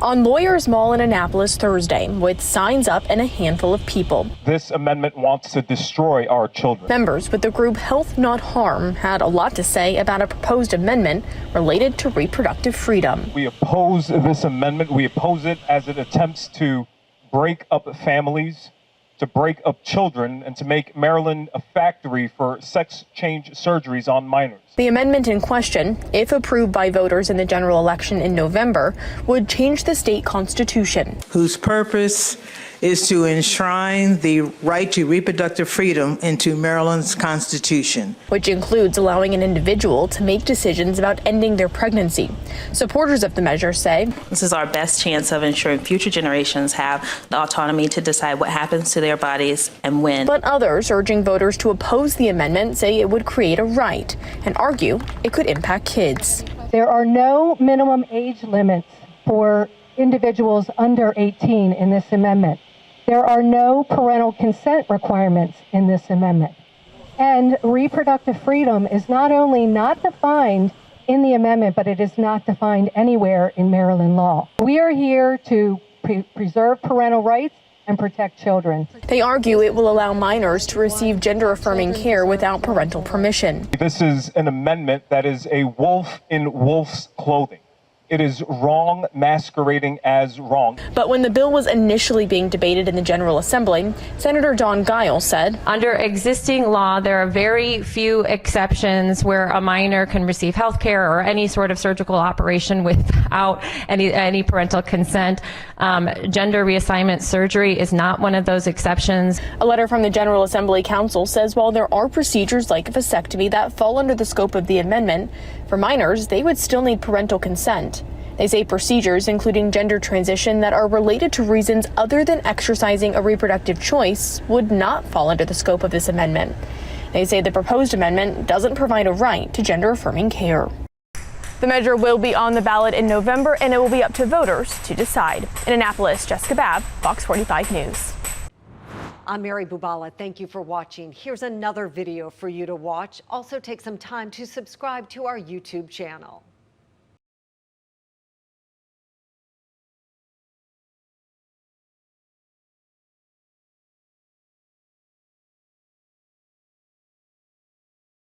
on Lawyers Mall in Annapolis Thursday with signs up and a handful of people. This amendment wants to destroy our children. Members with the group Health Not Harm had a lot to say about a proposed amendment related to reproductive freedom. We oppose this amendment. We oppose it as it attempts to break up families, to break up children, and to make Maryland a factory for sex change surgeries on minors. The amendment in question, if approved by voters in the general election in November, would change the state constitution, whose purpose is to enshrine the right to reproductive freedom into Maryland's Constitution, which includes allowing an individual to make decisions about ending their pregnancy. Supporters of the measure say this is our best chance of ensuring future generations have the autonomy to decide what happens to their bodies and when. But others urging voters to oppose the amendment say it would create a right and argue it could impact kids. There are no minimum age limits for individuals under 18 in this amendment. There are no parental consent requirements in this amendment. And reproductive freedom is not only not defined in the amendment, but it is not defined anywhere in Maryland law. We are here to preserve parental rights and protect children. They argue it will allow minors to receive gender-affirming care without parental permission. This is an amendment that is a wolf in wolf's clothing. It is wrong masquerading as wrong. But when the bill was initially being debated in the General Assembly, Senator Don Giles said, under existing law, there are very few exceptions where a minor can receive health care or any sort of surgical operation without any parental consent. Gender reassignment surgery is not one of those exceptions. A letter from the General Assembly Council says while there are procedures like a vasectomy that fall under the scope of the amendment, for minors, they would still need parental consent. They say procedures, including gender transition, that are related to reasons other than exercising a reproductive choice, would not fall under the scope of this amendment. They say the proposed amendment doesn't provide a right to gender-affirming care. The measure will be on the ballot in November, and it will be up to voters to decide. In Annapolis, Jessica Babb, Fox 45 News. I'm Mary Bubala. Thank you for watching. Here's another video for you to watch. Also take some time to subscribe to our YouTube channel.